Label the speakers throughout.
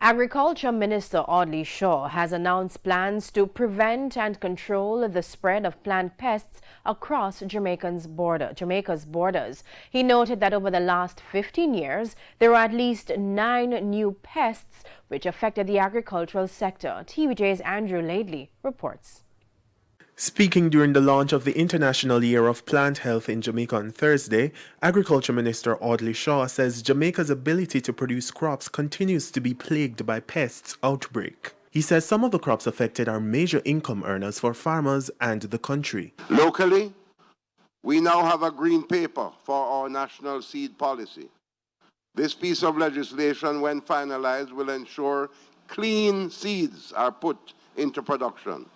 Speaker 1: Agriculture Minister Audley Shaw has announced plans to prevent and control the spread of plant pests across Jamaica's borders. He noted that over the last 15 years, there are at least 9 new pests which affected the agricultural sector. TVJ's Andrew Laidley reports.
Speaker 2: Speaking during the launch of the International Year of Plant Health in Jamaica on Thursday, Agriculture Minister Audley Shaw says Jamaica's ability to produce crops continues to be plagued by pests outbreak. He says some of the crops affected are major income earners for farmers and the country.
Speaker 3: Locally, we now have a green paper for our national seed policy. This piece of legislation, when finalized, will ensure clean seeds are put into production.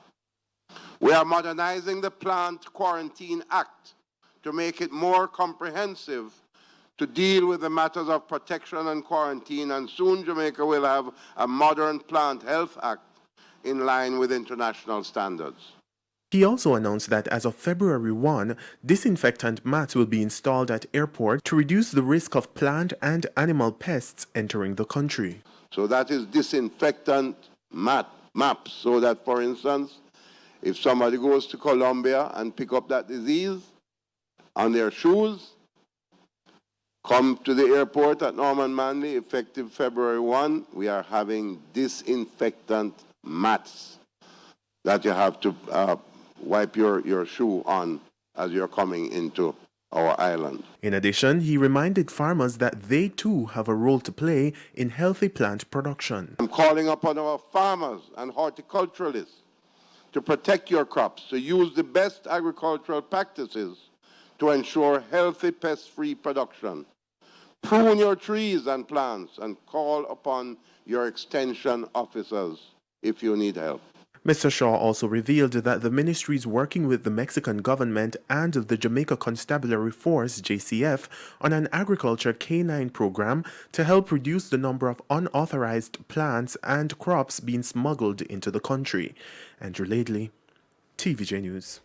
Speaker 3: We are modernizing the Plant Quarantine Act to make it more comprehensive to deal with the matters of protection and quarantine, and soon Jamaica will have a modern Plant Health Act in line with international standards.
Speaker 2: He also announced that as of February 1, disinfectant mats will be installed at airports to reduce the risk of plant and animal pests entering the country.
Speaker 3: So that is disinfectant maps, so that, for instance, if somebody goes to Colombia and pick up that disease on their shoes, come to the airport at Norman Manley, effective February 1, we are having disinfectant mats that you have to wipe your shoe on as you're coming into our island.
Speaker 2: In addition, he reminded farmers that they too have a role to play in healthy plant production.
Speaker 3: I'm calling upon our farmers and horticulturalists to protect your crops, to use the best agricultural practices to ensure healthy pest-free production. Prune your trees and plants and call upon your extension officers if you need help.
Speaker 2: Mr. Shaw also revealed that the ministry is working with the Mexican government and the Jamaica Constabulary Force, JCF, on an agriculture K9 program to help reduce the number of unauthorized plants and crops being smuggled into the country. Andrew Laidley, TVJ News.